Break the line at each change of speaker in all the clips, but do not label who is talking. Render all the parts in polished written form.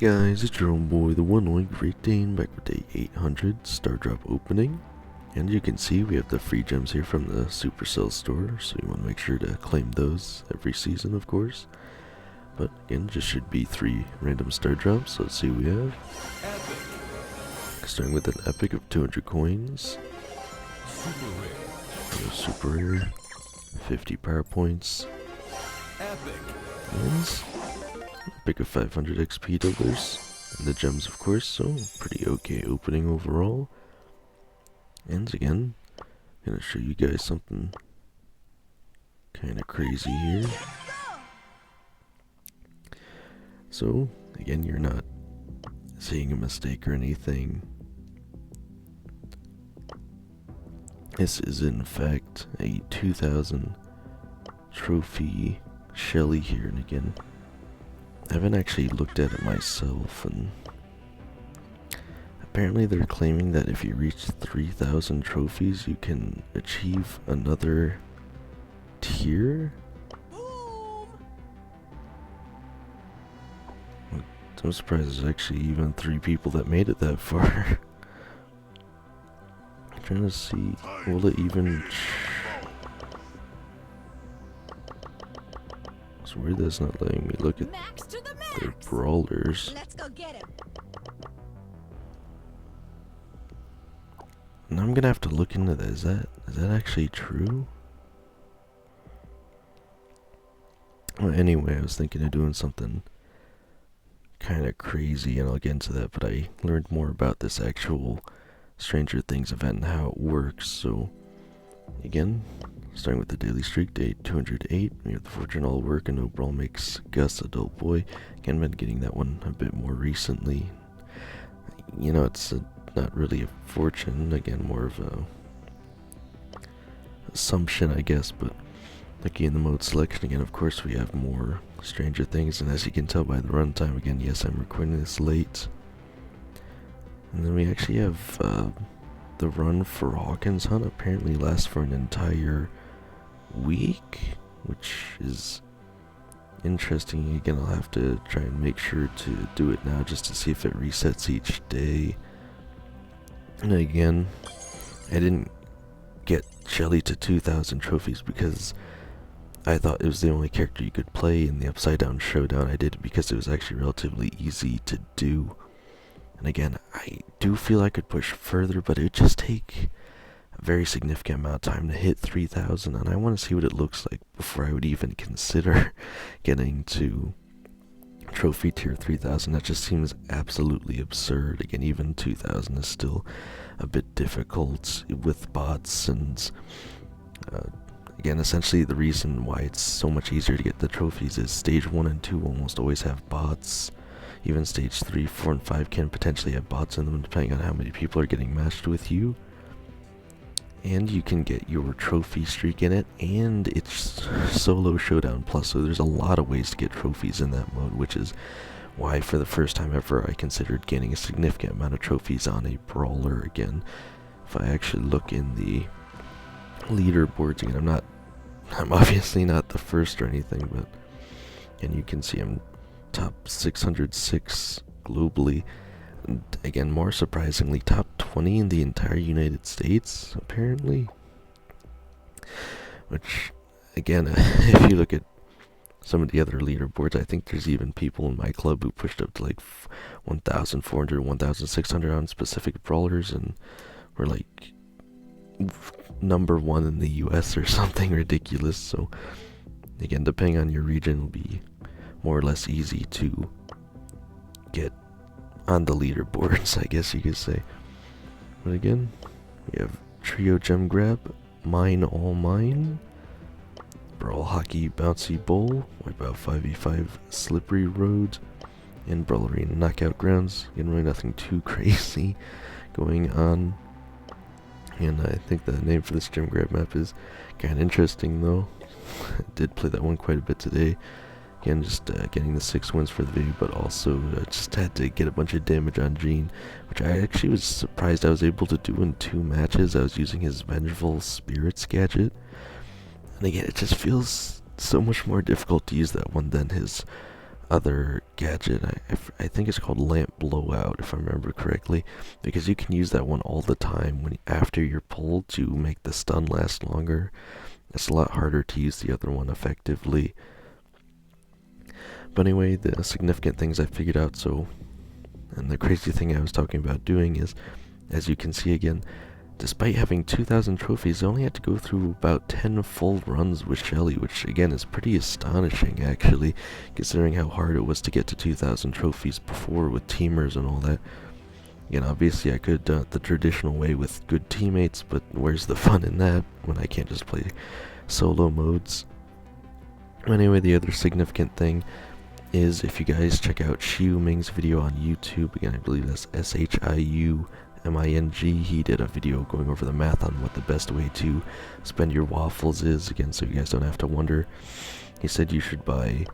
Guys, it's your own boy, the one only Great Dane, back with day 800 Star Drop opening. And you can see we have the free gems here from the Supercell store, so you want to make sure to claim those every season, of course. But again, just should be 3 random Star Drops, so let's see what we have. Starting with an epic of 200 coins. Super rare. 50 power points. Wins. Pick of 500 XP dollars, and the gems of course, so pretty okay opening overall. And again, gonna show you guys something kinda crazy here. So, again, you're not seeing a mistake or anything. This is in fact a 2000 trophy Shelly here, and again, I haven't actually looked at it myself, and apparently they're claiming that if you reach 3,000 trophies, you can achieve another tier? I'm surprised there's actually even 3 people that made it that far. I'm trying to see, will it even... It's weird that's not letting me look at their brawlers.
Let's go get him.
And I'm gonna have to look into that. Is that actually true? Well, anyway, I was thinking of doing something kind of crazy, and I'll get into that, but I learned more about this actual Stranger Things event and how it works. So, again, starting with the daily streak, day 208, we have the fortune all work and no brawl makes Gus adult boy. Again, been getting that one a bit more recently. You know, it's not really a fortune, again, more of a assumption, I guess, but looking in the mode selection, again, of course, we have more Stranger Things, and as you can tell by the runtime, again, yes, I'm recording this late. And then we actually have the run for Hawkins Hunt apparently lasts for an entire week, which is interesting. Again, I'll have to try and make sure to do it now just to see if it resets each day. And again, I didn't get Shelly to 2,000 trophies because I thought it was the only character you could play in the Upside Down Showdown. I did it because it was actually relatively easy to do. And again, I do feel I could push further, but it would just take a very significant amount of time to hit 3,000, and I want to see what it looks like before I would even consider getting to trophy tier 3,000. That just seems absolutely absurd. Again, even 2,000 is still a bit difficult with bots, and again, essentially the reason why it's so much easier to get the trophies is stage 1 and 2 almost always have bots. Even stage 3, 4, and 5 can potentially have bots in them depending on how many people are getting matched with you. And you can get your trophy streak in it, and it's solo showdown plus, so there's a lot of ways to get trophies in that mode, which is why for the first time ever I considered gaining a significant amount of trophies on a brawler. Again, if I actually look in the leaderboards, again, I'm obviously not the first or anything, but and you can see I'm top 606 globally, and again, more surprisingly, top 20 in the entire United States, apparently. Which, again, if you look at some of the other leaderboards, I think there's even people in my club who pushed up to like 1,400, 1,600 on specific brawlers, and were like number 1 in the US or something ridiculous. So, again, depending on your region, it'll be more or less easy to get on the leaderboards, I guess you could say. But again, we have Trio Gem Grab, Mine All Mine, Brawl Hockey Bouncy Bowl, Wipeout 5v5 Slippery Road, and Brawl Arena Knockout Grounds. Again, really nothing too crazy going on. And I think the name for this Gem Grab map is kind of interesting though. I did play that one quite a bit today. Again, just getting the 6 wins for the video, but also just had to get a bunch of damage on Gene, which I actually was surprised I was able to do in 2 matches. I was using his Vengeful Spirits gadget, and again, it just feels so much more difficult to use that one than his other gadget. I think it's called lamp blowout, if I remember correctly, because you can use that one all the time when after you're pulled to make the stun last longer. It's a lot harder to use the other one effectively. But anyway, the significant things I figured out, and the crazy thing I was talking about doing is, as you can see again, despite having 2,000 trophies, I only had to go through about 10 full runs with Shelly, which again is pretty astonishing actually, considering how hard it was to get to 2,000 trophies before with teamers and all that. Again, obviously I could have done it the traditional way with good teammates, but where's the fun in that when I can't just play solo modes? Anyway, the other significant thing is if you guys check out Shiu Ming's video on YouTube, again I believe that's ShiuMing, he did a video going over the math on what the best way to spend your waffles is, again so you guys don't have to wonder. He said you should buy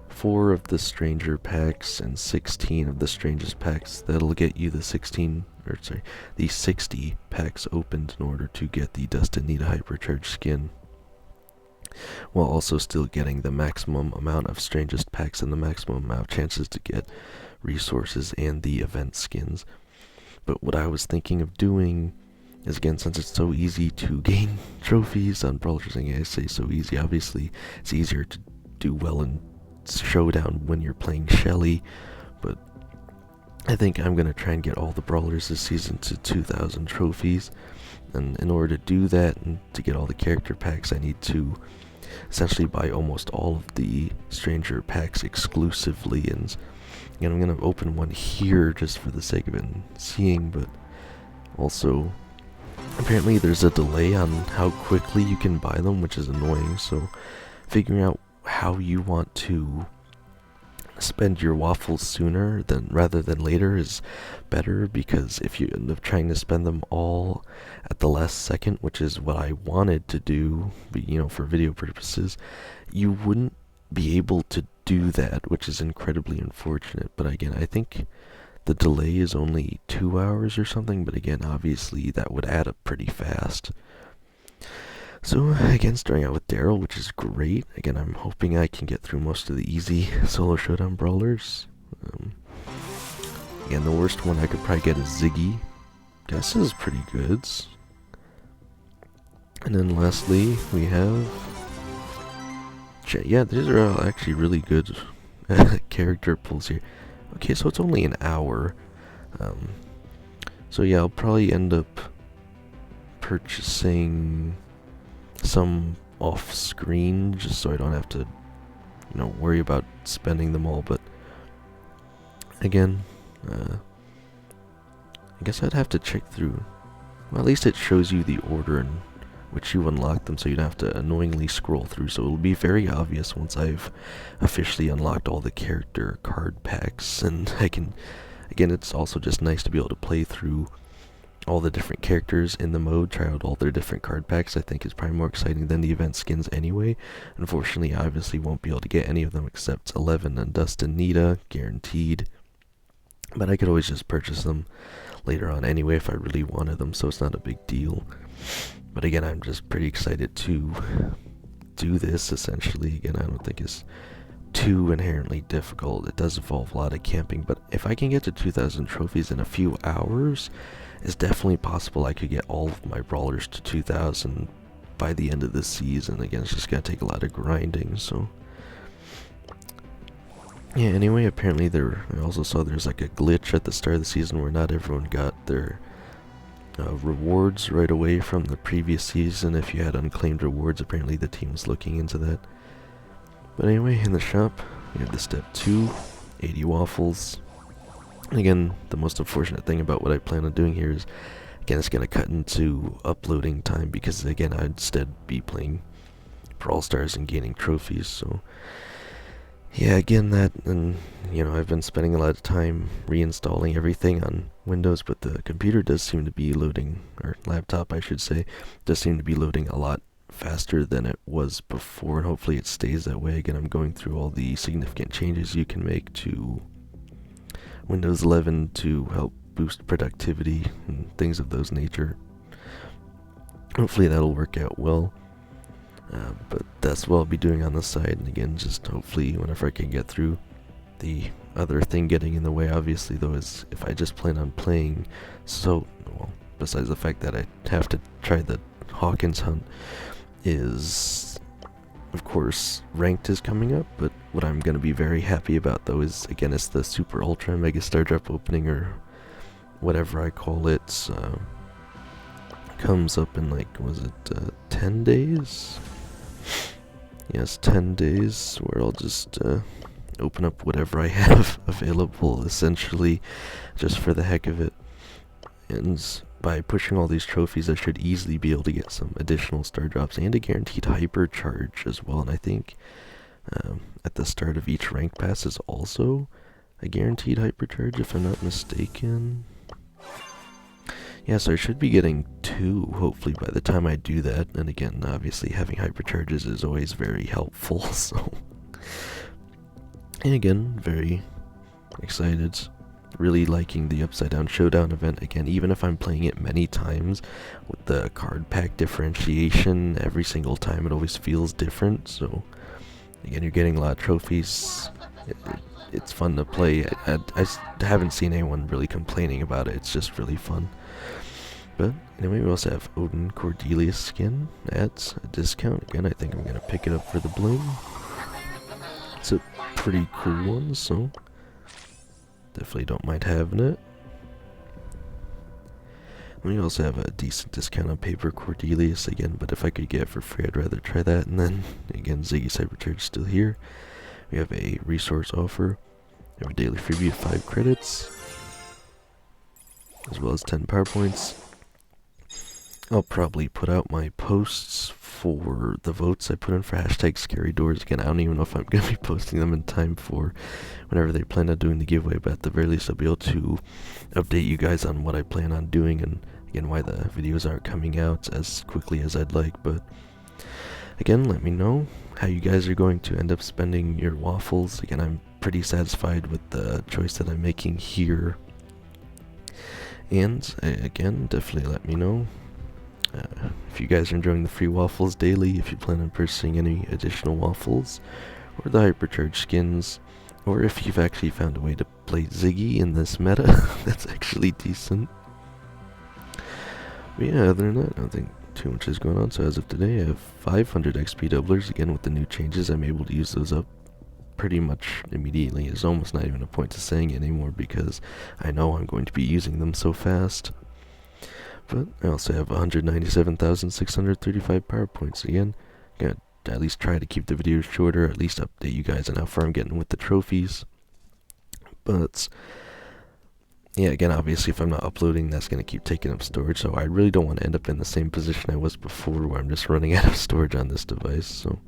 4 of the stranger packs and 16 of the strangest packs. That'll get you the 60 packs opened in order to get the Dustin Nita hypercharged skin, while also still getting the maximum amount of strangest packs and the maximum amount of chances to get resources and the event skins. But what I was thinking of doing is, again, since it's so easy to gain trophies on Brawlers, and I say so easy, obviously it's easier to do well in Showdown when you're playing Shelly, but I think I'm going to try and get all the Brawlers this season to 2,000 trophies, and in order to do that and to get all the character packs, I need to essentially buy almost all of the stranger packs exclusively, and I'm going to open one here just for the sake of it and seeing, but also apparently there's a delay on how quickly you can buy them, which is annoying, so figuring out how you want to spend your waffles sooner rather than later is better, because if you end up trying to spend them all at the last second, which is what I wanted to do, but for video purposes, you wouldn't be able to do that, which is incredibly unfortunate. But again, I think the delay is only 2 hours or something, but again, obviously that would add up pretty fast. So again, starting out with Daryl, which is great. Again, I'm hoping I can get through most of the easy solo showdown brawlers. Again, the worst one I could probably get is Ziggy. Guess is pretty good. And then lastly, we have... Yeah, these are all actually really good character pulls here. Okay, so it's only an hour. So yeah, I'll probably end up purchasing some off screen just so I don't have to worry about spending them all. But again, I guess I'd have to check through. Well, at least it shows you the order in which you unlock them, so you don't have to annoyingly scroll through, so it'll be very obvious once I've officially unlocked all the character card packs. And again, it's also just nice to be able to play through all the different characters in the mode, try out all their different card packs. I think is probably more exciting than the event skins anyway. Unfortunately, I obviously won't be able to get any of them except 11 and Dustin Nita, guaranteed. But I could always just purchase them later on anyway if I really wanted them, so it's not a big deal. But again, I'm just pretty excited to do this, essentially. Again, I don't think it's too inherently difficult. It does involve a lot of camping, but if I can get to 2,000 trophies in a few hours, it's definitely possible I could get all of my brawlers to 2,000 by the end of the season. Again, it's just gonna take a lot of grinding, so... Yeah, anyway, apparently I also saw there's like a glitch at the start of the season where not everyone got their rewards right away from the previous season. If you had unclaimed rewards, apparently the team was looking into that. But anyway, in the shop, we have the step 2, 80 waffles. And again, the most unfortunate thing about what I plan on doing here is, again, it's going to cut into uploading time, because again, I'd instead be playing Brawl Stars and gaining trophies, so... Yeah, again, and I've been spending a lot of time reinstalling everything on Windows, but the computer does seem to be loading, or laptop I should say, does seem to be loading a lot faster than it was before, and hopefully it stays that way. Again, I'm going through all the significant changes you can make to Windows 11 to help boost productivity and things of those nature. Hopefully that'll work out well. But that's what I'll be doing on the side, and again, just hopefully whenever I can get through The other thing getting in the way, obviously, though, is if I just plan on playing well, besides the fact that I have to try the Hawkins Hunt, is, of course, ranked is coming up, but what I'm going to be very happy about, though, is, again, it's the Super Ultra Mega Star Drop opening, or whatever I call it. Comes up in, like, was it 10 days? Yes, 10 days, where I'll just open up whatever I have available, essentially, just for the heck of it. And by pushing all these trophies, I should easily be able to get some additional star drops and a guaranteed hypercharge as well. And I think at the start of each rank pass is also a guaranteed hypercharge, if I'm not mistaken. Yeah, so I should be getting 2, hopefully, by the time I do that. And again, obviously, having hypercharges is always very helpful, so... And again, very excited. Really liking the Upside Down Showdown event. Again, even if I'm playing it many times, with the card pack differentiation, every single time it always feels different. So, again, you're getting a lot of trophies. It's fun to play. I haven't seen anyone really complaining about it. It's just really fun. But anyway, we also have Odin Cordelia skin at a discount. Again, I think I'm going to pick it up for the bling. It's a pretty cool one, so definitely don't mind having it. We also have a decent discount on Paper Cordelius again, but if I could get it for free, I'd rather try that. And then, again, Ziggy Cybercharge is still here. We have a resource offer. We have a daily freebie of 5 credits, as well as 10 power points. I'll probably put out my posts for the votes I put in for hashtag Scary Doors. Again, I don't even know if I'm going to be posting them in time for whenever they plan on doing the giveaway, but at the very least I'll be able to update you guys on what I plan on doing, and again, why the videos aren't coming out as quickly as I'd like. But again, let me know how you guys are going to end up spending your waffles. Again, I'm pretty satisfied with the choice that I'm making here. And again, definitely let me know if you guys are enjoying the free waffles daily, if you plan on purchasing any additional waffles, or the hypercharged skins, or if you've actually found a way to play Ziggy in this meta that's actually decent. But yeah, other than that, I don't think too much is going on. So as of today, I have 500 XP doublers. Again, with the new changes, I'm able to use those up pretty much immediately. It's almost not even a point to saying it anymore, because I know I'm going to be using them so fast. But I also have 197,635 power points. Again, gotta at least try to keep the videos shorter, at least update you guys on how far I'm getting with the trophies. But yeah, again, obviously if I'm not uploading, that's going to keep taking up storage, so I really don't want to end up in the same position I was before, where I'm just running out of storage on this device. So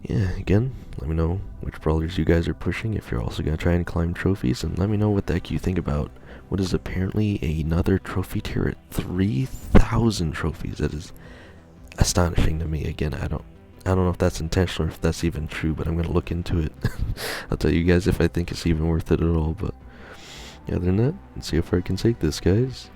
yeah, again, let me know which brawlers you guys are pushing, if you're also going to try and climb trophies, and let me know what the heck you think about what is apparently another trophy tier at 3,000 trophies. That is astonishing to me. Again, I don't know if that's intentional or if that's even true, but I'm going to look into it. I'll tell you guys if I think it's even worth it at all. But yeah, other than that, let's see how far I can take this, guys.